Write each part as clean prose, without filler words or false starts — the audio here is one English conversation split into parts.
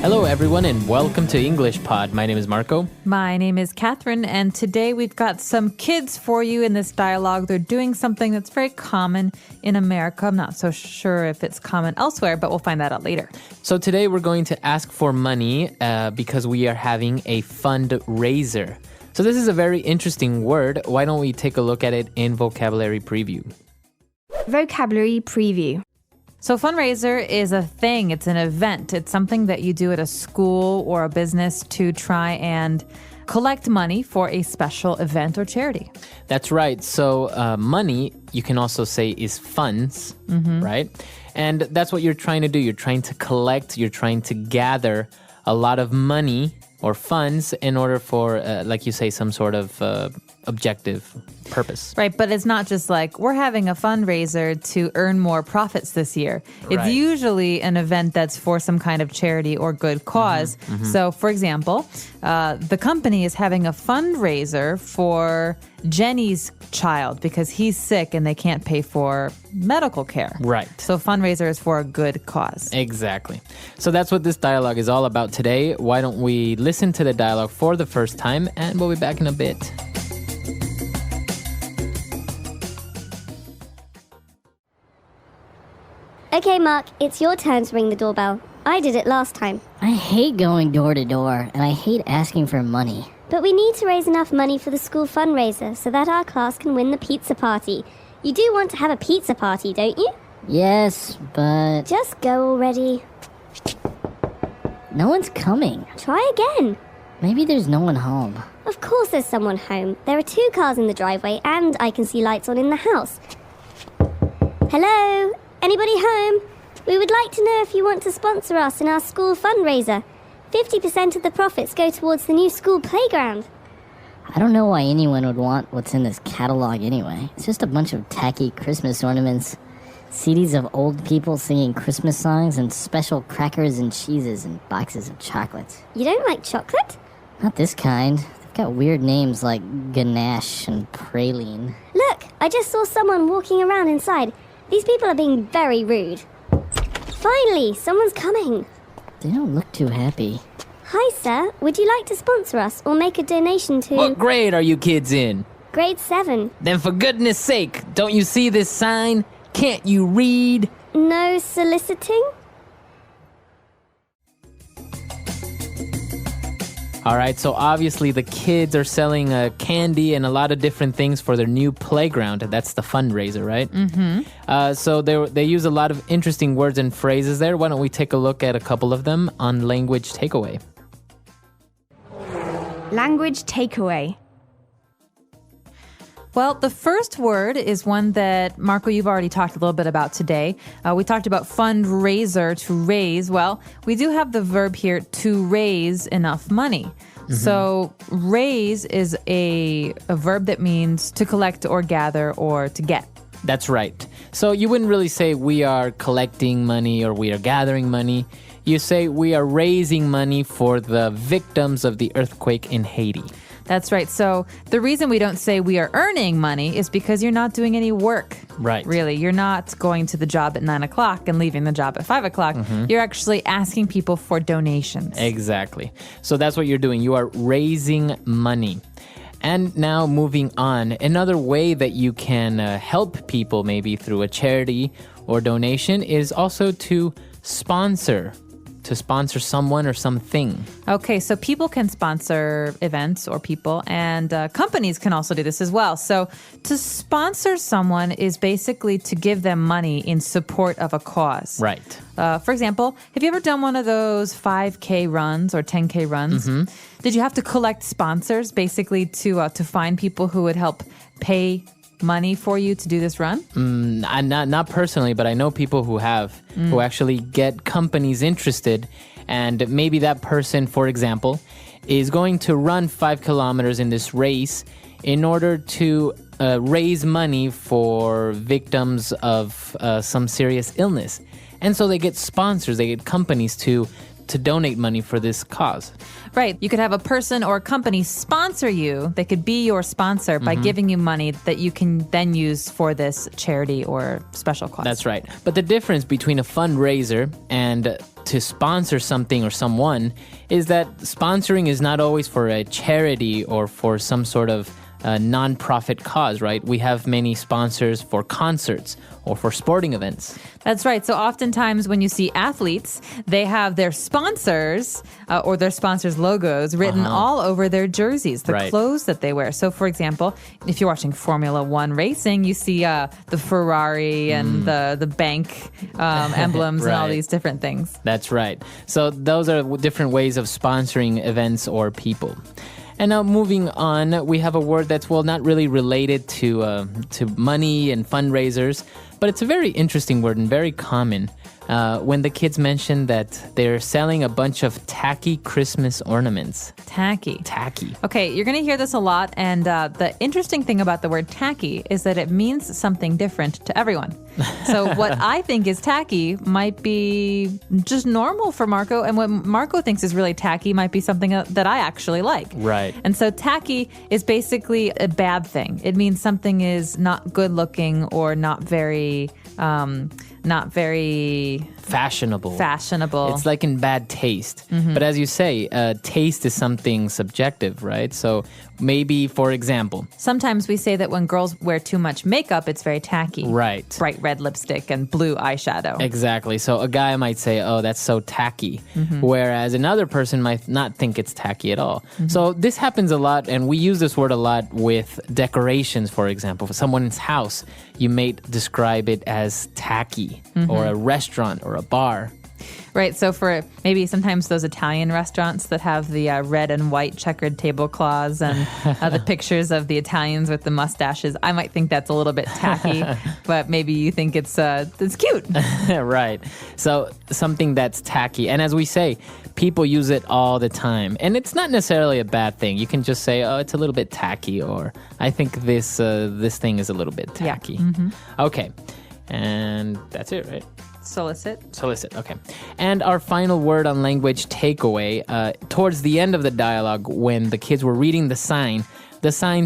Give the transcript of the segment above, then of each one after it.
Hello, everyone, and welcome to EnglishPod. My name is Marco. My name is Catherine, and today we've got some kids for you in this dialogue. They're doing something that's very common in America. I'm not so sure if it's common elsewhere, but we'll find that out later. So today we're going to ask for money because we are having a fundraiser. So this is a very interesting word. Why don't we take a look at it in Vocabulary Preview? Vocabulary Preview. So fundraiser is a thing. It's an event. It's something that you do at a school or a business to try and collect money for a special event or charity. That's right. So money, you can also say, is funds, right? And that's what you're trying to do. You're trying to collect, you're trying to gather a lot of money or funds in order for, like you say, some sort of objective purpose. Right, but it's not just like we're having a fundraiser to earn more profits this year. It's Right. usually an event that's for some kind of charity or good cause. So, for example, the company is having a fundraiser for Jenny's child because he's sick and they can't pay for medical care. Right. So fundraiser is for a good cause. Exactly. So that's what this dialogue is all about today. Why don't we listen to the dialogue for the first time, and we'll be back in a bit. Okay, Mark, it's your turn to ring the doorbell. I did it last time. I hate going door to door, and I hate asking for money. But we need to raise enough money for the school fundraiser so that our class can win the pizza party. You do want to have a pizza party, don't you? Yes, but Just go already. no one's coming. Try again. Maybe there's no one home. Of course there's someone home. There are 2 cars in the driveway and I can see lights on in the house. Hello? Anybody home? We would like to know if you want to sponsor us in our school fundraiser. 50% of the profits go towards the new school playground. I don't know why anyone would want what's in this catalog anyway. It's just a bunch of tacky Christmas ornaments, CDs of old people singing Christmas songs, and special crackers and cheeses and boxes of chocolates. You don't like chocolate? Not this kind. They've got weird names like ganache and praline. Look, I just saw someone walking around inside. These people are being very rude. Finally, someone's coming. They don't look too happy. Hi, sir. Would you like to sponsor us or make a donation to What grade are you kids in? grade 7? Then for goodness sake, don't you see this sign? Can't you read? No soliciting? All right, so obviously the kids are selling candy and a lot of different things for their new playground. That's the fundraiser, right? So they use a lot of interesting words and phrases there. Why don't we take a look at a couple of them on Language Takeaway? Language Takeaway. Well, the first word is one that, Marco, you've already talked a little bit about today. We talked about fundraiser, to raise. Well, we do have the verb here, to raise enough money. So raise is a verb that means to collect or gather or to get. That's right. So you wouldn't really say we are collecting money or we are gathering money. You say we are raising money for the victims of the earthquake in Haiti. That's right. So the reason we don't say we are earning money is because you're not doing any work. Right. Really. You're not going to the job at 9 o'clock and leaving the job at 5 o'clock. You're actually asking people for donations. Exactly. So that's what you're doing. You are raising money. And now moving on, another way that you can help people maybe through a charity or donation is also to sponsor someone or something. Okay, so people can sponsor events or people, and companies can also do this as well. So to sponsor someone is basically to give them money in support of a cause. Right. For example, have you ever done one of those 5K runs or 10K runs? Did you have to collect sponsors basically to find people who would help pay money for you to do this run? Not personally, but I know people who have, who actually get companies interested, and maybe that person, for example, is going to run 5 kilometers in this race in order to raise money for victims of some serious illness. And so they get sponsors, they get companies to to donate money for this cause. Right. You could have a person or a company sponsor you. They could be your sponsor by giving you money that you can then use for this charity or special cause. That's right. But the difference between a fundraiser and to sponsor something or someone is that sponsoring is not always for a charity or for some sort of non-profit cause, right? We have many sponsors for concerts or for sporting events. That's right. So oftentimes when you see athletes, they have their sponsors or their sponsors' logos written all over their jerseys, the clothes that they wear. So, for example, if you're watching Formula One racing, you see the Ferrari and the bank emblems and all these different things. That's right. So those are different ways of sponsoring events or people. And now moving on, we have a word that's, well, not really related to money and fundraisers, but it's a very interesting word and very common. When the kids mention that they're selling a bunch of tacky Christmas ornaments. Tacky. Tacky. Okay, you're going to hear this a lot, and the interesting thing about the word tacky is that it means something different to everyone. So what I think is tacky might be just normal for Marco, and what Marco thinks is really tacky might be something that I actually like. Right. And so tacky is basically a bad thing. It means something is not good looking or not very fashionable. Fashionable. It's like in bad taste. But as you say, taste is something subjective, right? So maybe, for example, sometimes we say that when girls wear too much makeup, it's very tacky. Right. Bright red lipstick and blue eyeshadow. Exactly. So a guy might say, oh, that's so tacky. Whereas another person might not think it's tacky at all. So this happens a lot, and we use this word a lot with decorations, for example. For someone's house, you may describe it as tacky, or a restaurant or a bar. Right. So for maybe sometimes those Italian restaurants that have the red and white checkered tablecloths and the pictures of the Italians with the mustaches, I might think that's a little bit tacky, but maybe you think it's cute. Right. So something that's tacky. And as we say, people use it all the time. And it's not necessarily a bad thing. You can just say, oh, it's a little bit tacky, or I think this thing is a little bit tacky. Yeah. Okay. And that's it, right? Solicit. Okay. And our final word on language takeaway, towards the end of the dialogue, when the kids were reading the sign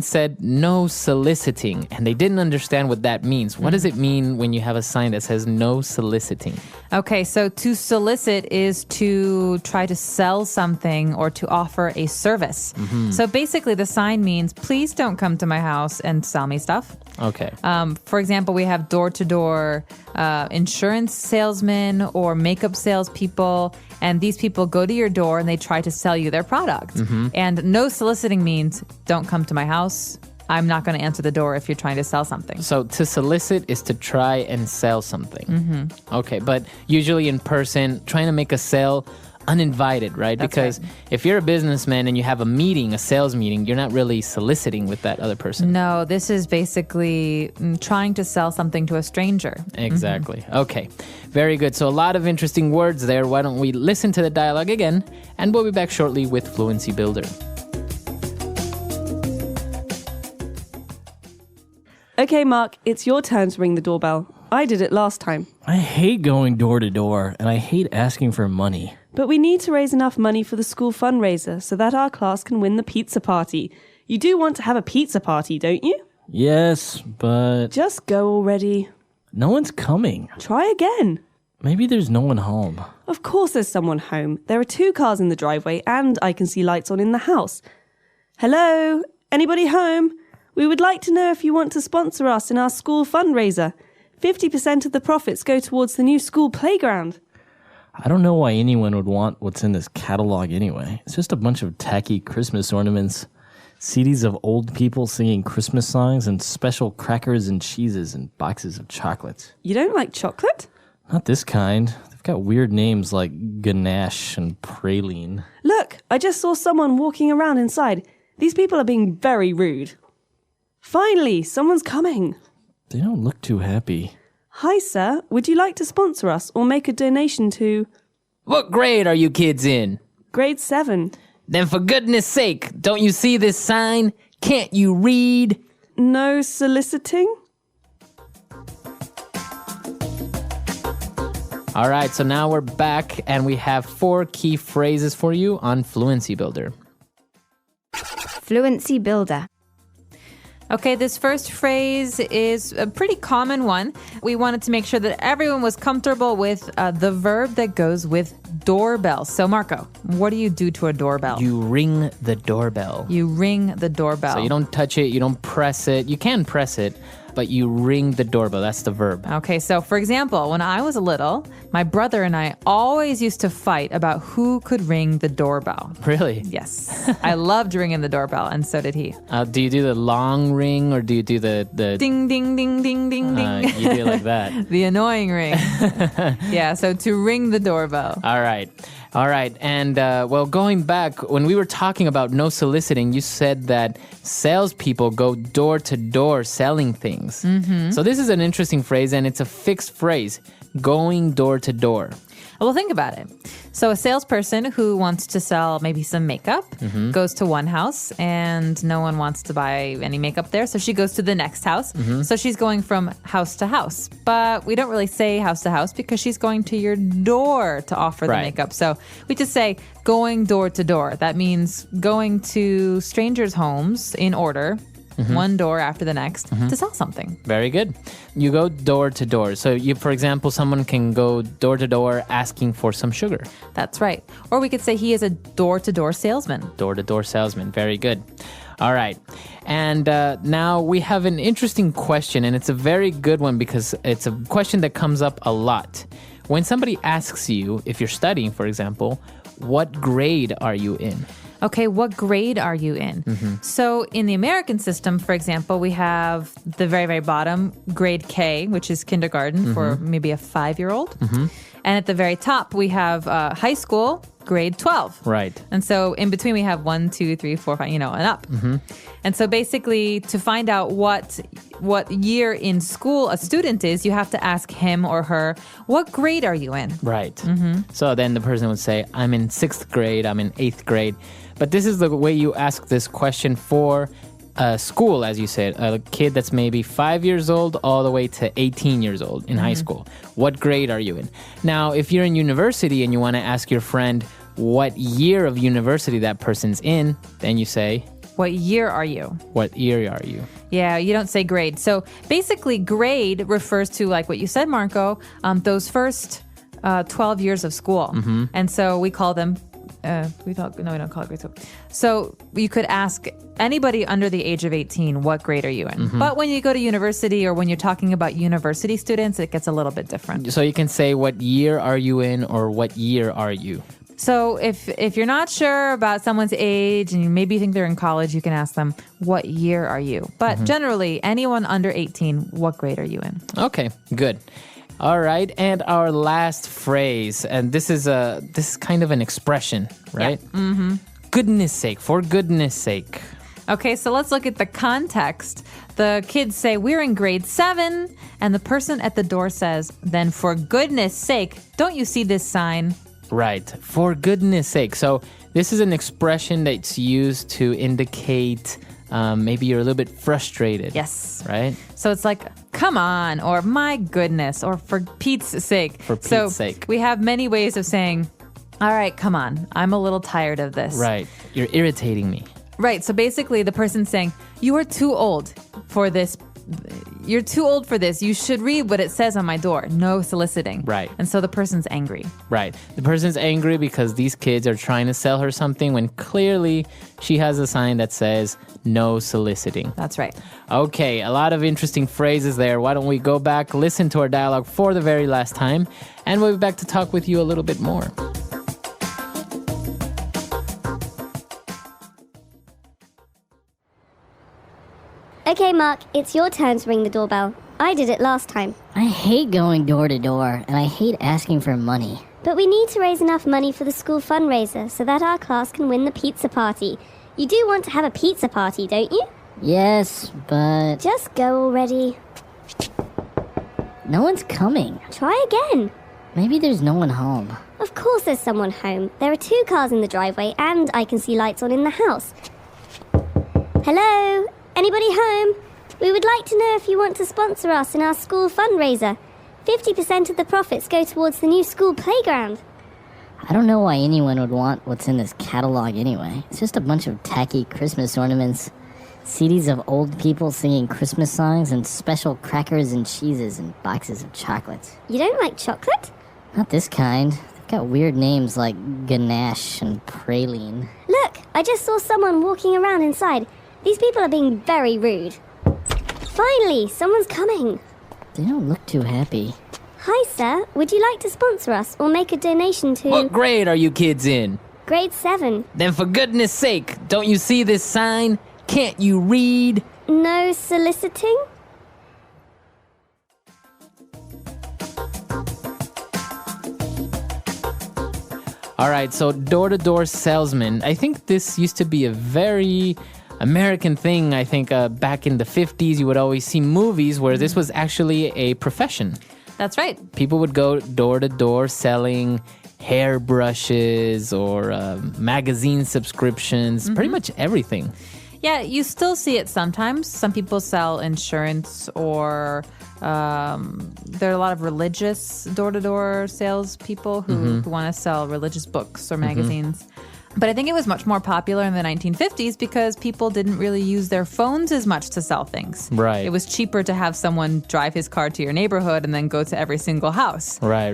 said no soliciting, and they didn't understand what that means. What does it mean when you have a sign that says no soliciting? Okay, so to solicit is to try to sell something or to offer a service. So basically the sign means, please don't come to my house and sell me stuff. Okay. For example, we have door-to-door insurance salesmen or makeup salespeople, and these people go to your door and they try to sell you their product. And no soliciting means don't come to my house. I'm not going to answer the door if you're trying to sell something. So to solicit is to try and sell something. Okay, but usually in person, trying to make a sale uninvited, right? That's because right. If you're a businessman and you have a meeting, a sales meeting, you're not really soliciting with that other person. No, this is basically trying to sell something to a stranger. Exactly. Okay. Very good. So a lot of interesting words there. Why don't we listen to the dialogue again, and we'll be back shortly with Fluency Builder. Okay, Mark, it's your turn to ring the doorbell. I did it last time. I hate going door to door, and I hate asking for money. But we need to raise enough money for the school fundraiser so that our class can win the pizza party. You do want to have a pizza party, don't you? Yes, but Just go already. no one's coming. Try again. Maybe there's no one home. Of course there's someone home. There are 2 cars in the driveway and I can see lights on in the house. Hello? Anybody home? We would like to know if you want to sponsor us in our school fundraiser. 50% of the profits go towards the new school playground. I don't know why anyone would want what's in this catalog anyway. It's just a bunch of tacky Christmas ornaments, CDs of old people singing Christmas songs, and special crackers and cheeses and boxes of chocolates. You don't like chocolate? Not this kind. They've got weird names like ganache and praline. Look, I just saw someone walking around inside. These people are being very rude. Finally, someone's coming. They don't look too happy. Hi, sir. Would you like to sponsor us or make a donation to What grade are you kids in? grade 7? Then for goodness sake, don't you see this sign? Can't you read? All right, so now we're back and we have 4 key phrases for you on Fluency Builder. Fluency builder. Okay, this first phrase is a pretty common one. We wanted to make sure that everyone was comfortable with the verb that goes with doorbell. So, Marco, what do you do to a doorbell? You ring the doorbell. You ring the doorbell. So you don't touch it, you don't press it. You can press it, but you ring the doorbell. That's the verb. Okay, so for example, when I was little, my brother and I always used to fight about who could ring the doorbell. Really? Yes. I loved ringing the doorbell, and so did he. Do you do the long ring or do you do the Ding, ding, ding, ding, ding, ding. You do it like that. The annoying ring. Yeah, so to ring the doorbell. All right. And well, going back, when we were talking about no soliciting, you said that salespeople go door to door selling things. Mm-hmm. So this is an interesting phrase, and it's a fixed phrase, going door to door. Well, think about it. So a salesperson who wants to sell maybe some makeup goes to one house and no one wants to buy any makeup there. So she goes to the next house. So she's going from house to house. But we don't really say house to house because she's going to your door to offer the makeup. So we just say going door to door. That means going to strangers' homes in order. One door after the next to sell something. Very good. You go door to door. So you, for example, someone can go door to door asking for some sugar. That's right. Or we could say he is a door-to-door salesman. Door-to-door salesman. Very good. All right. And now we have an interesting question, and it's a very good one because it's a question that comes up a lot. When somebody asks you, if you're studying, for example, what grade are you in? Okay, what grade are you in? So in the American system, for example, we have the very, very bottom, grade K, which is kindergarten for maybe a 5-year-old. And at the very top, we have high school, grade 12. Right. And so in between, we have 1, 2, 3, 4, 5, and up. And so basically, to find out what year in school a student is, you have to ask him or her, what grade are you in? Right. So then the person would say, I'm in 6th grade, I'm in 8th grade. But this is the way you ask this question for school, as you said, a kid that's maybe 5 years old all the way to 18 years old in high school. What grade are you in? Now, if you're in university and you want to ask your friend what year of university that person's in, then you say, what year are you? What year are you? Yeah, you don't say grade. So basically, grade refers to, like what you said, Marco, those first 12 years of school. And so we call them we don't call it grade school. So you could ask anybody under the age of 18, what grade are you in? But when you go to university or when you're talking about university students, it gets a little bit different. So you can say, what year are you in, or what year are you? So if you're not sure about someone's age and you maybe think they're in college, you can ask them, what year are you? But generally, anyone under 18, what grade are you in? Okay, good. All right, and our last phrase, and this is kind of an expression, right? Yeah. Goodness sake, for goodness sake. Okay, so let's look at the context. The kids say, we're in grade 7, and the person at the door says, then for goodness sake, don't you see this sign? Right, for goodness sake. So this is an expression that's used to indicate maybe you're a little bit frustrated. Yes. Right? So it's like, come on, or my goodness, or for Pete's sake. For Pete's sake. We have many ways of saying, all right, come on, I'm a little tired of this. Right. You're irritating me. Right. So basically the person's saying, you are too old for this. You're too old for this. You should read what it says on my door. No soliciting. Right. And so the person's angry. Right. The person's angry because these kids are trying to sell her something when clearly she has a sign that says no soliciting. That's right. Okay, a lot of interesting phrases there. Why don't we go back, listen to our dialogue for the very last time, and we'll be back to talk with you a little bit more. Okay, Mark, it's your turn to ring the doorbell. I did it last time. I hate going door to door, and I hate asking for money. But we need to raise enough money for the school fundraiser so that our class can win the pizza party. You do want to have a pizza party, don't you? Yes, but... Just go already. No one's coming. Try again. Maybe there's no one home. Of course there's someone home. There are 2 cars in the driveway and I can see lights on in the house. Hello? Anybody home? We would like to know if you want to sponsor us in our school fundraiser. 50% of the profits go towards the new school playground. I don't know why anyone would want what's in this catalog anyway. It's just a bunch of tacky Christmas ornaments, CDs of old people singing Christmas songs, and special crackers and cheeses and boxes of chocolates. You don't like chocolate? Not this kind. They've got weird names like ganache and praline. Look, I just saw someone walking around inside. These people are being very rude. Finally, someone's coming. They don't look too happy. Hi, sir. Would you like to sponsor us or make a donation to... What grade are you kids in? Grade 7. Then for goodness sake, don't you see this sign? Can't you read? No soliciting? All right, so door-to-door salesman. I think this used to be a very American thing. I think back in the 50s, you would always see movies where this was actually a profession. That's right. People would go door-to-door selling hairbrushes or magazine subscriptions, pretty much everything. Yeah, you still see it sometimes. Some people sell insurance or there are a lot of religious door-to-door salespeople who want to sell religious books or magazines. But I think it was much more popular in the 1950s because people didn't really use their phones as much to sell things. Right. It was cheaper to have someone drive his car to your neighborhood and then go to every single house. Right.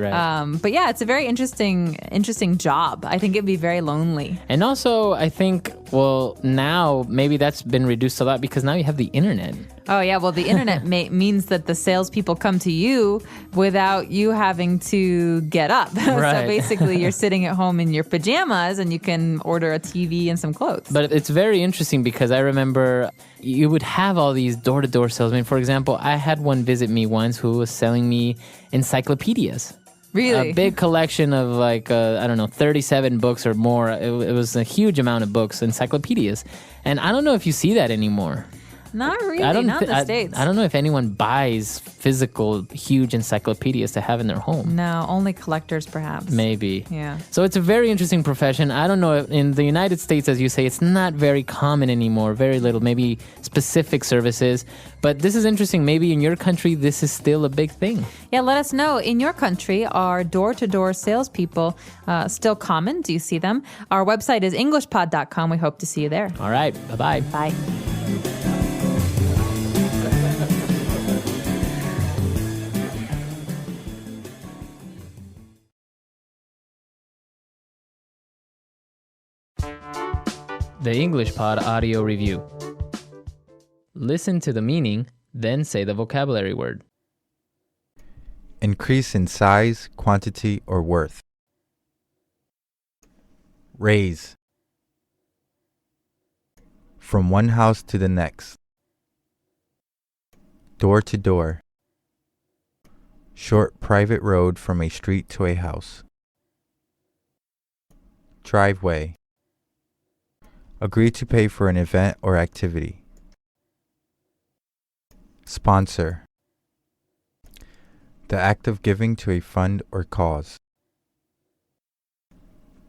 But yeah, it's a very interesting job. I think it'd be very lonely. And also, I think, well, now maybe that's been reduced a lot because now you have the internet. Oh, yeah. Well, the internet means that the salespeople come to you without you having to get up. Right. So basically, you're sitting at home in your pajamas and you can order a TV and some clothes. But it's very interesting because I remember you would have all these door-to-door salesmen. For example, I had one visit me once who was selling me encyclopedias. Really? A big collection of 37 books or more. It was a huge amount of books, encyclopedias. And I don't know if you see that anymore. Not really, not in the States. I don't know if anyone buys physical, huge encyclopedias to have in their home. No, only collectors perhaps. Maybe. Yeah. So it's a very interesting profession. I don't know, in the United States, as you say, it's not very common anymore, very little, maybe specific services. But this is interesting. Maybe in your country, this is still a big thing. Yeah, let us know. In your country, are door-to-door salespeople still common? Do you see them? Our website is EnglishPod.com. We hope to see you there. All right. Bye-bye. Bye. The EnglishPod audio review. Listen to the meaning, then say the vocabulary word. Increase in size, quantity, or worth. Raise. From one house to the next. Door to door. Short private road from a street to a house. Driveway. Agree to pay for an event or activity. Sponsor. The act of giving to a fund or cause.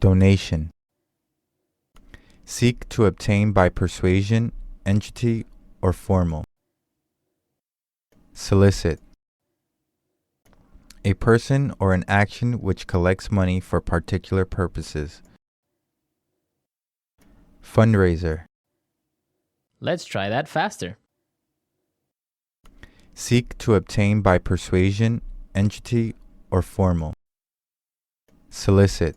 Donation. Seek to obtain by persuasion, entity, or formal. Solicit. A person or an action which collects money for particular purposes. Fundraiser. Let's try that faster. Seek to obtain by persuasion, entity, or formal. Solicit.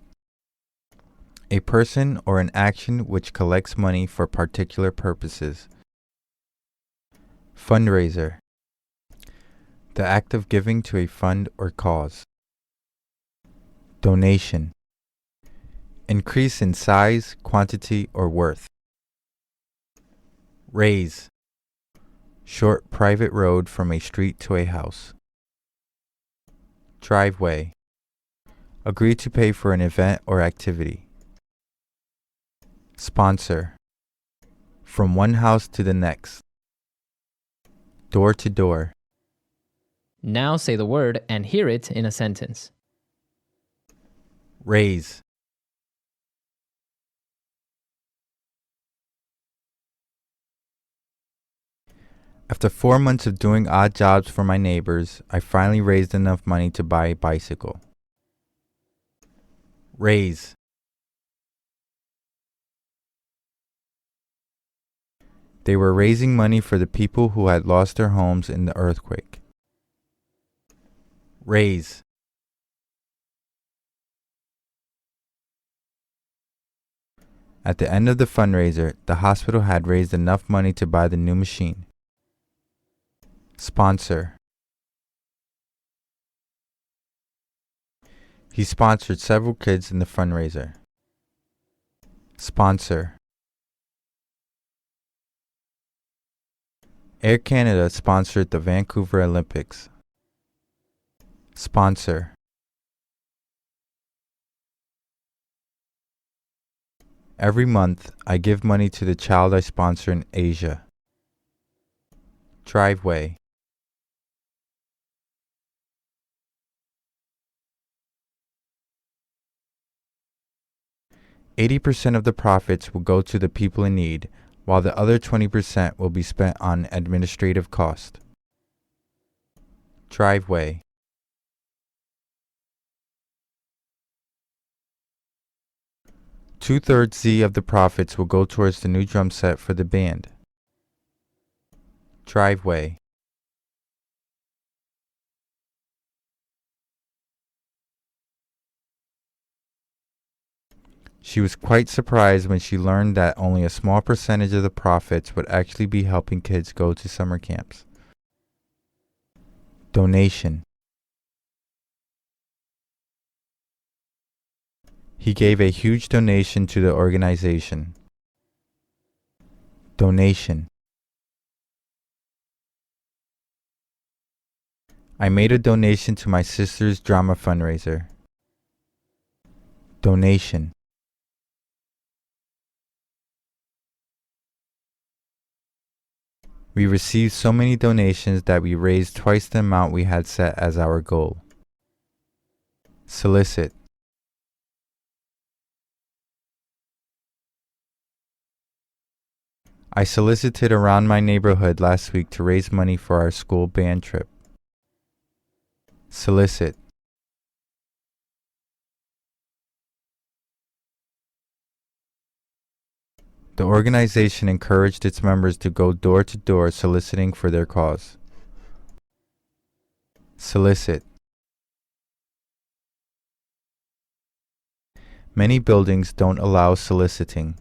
A person or an action which collects money for particular purposes. Fundraiser. The act of giving to a fund or cause. Donation. Increase in size, quantity, or worth. Raise. Short private road from a street to a house. Driveway. Agree to pay for an event or activity. Sponsor. From one house to the next. Door to door. Now say the word and hear it in a sentence. Raise. After 4 months of doing odd jobs for my neighbors, I finally raised enough money to buy a bicycle. Raise. They were raising money for the people who had lost their homes in the earthquake. Raise. At the end of the fundraiser, the hospital had raised enough money to buy the new machine. Sponsor. He sponsored several kids in the fundraiser. Sponsor. Air Canada sponsored the Vancouver Olympics. Sponsor. Every month, I give money to the child I sponsor in Asia. Driveway. "80% of the profits will go to the people in need, while the other 20% will be spent on administrative cost." Driveway. "2/3 Z of the profits will go towards the new drum set for the band." Driveway. She was quite surprised when she learned that only a small percentage of the profits would actually be helping kids go to summer camps. Donation. He gave a huge donation to the organization. Donation. I made a donation to my sister's drama fundraiser. Donation. We received so many donations that we raised twice the amount we had set as our goal. Solicit. I solicited around my neighborhood last week to raise money for our school band trip. Solicit. The organization encouraged its members to go door to door soliciting for their cause. Solicit. Many buildings don't allow soliciting.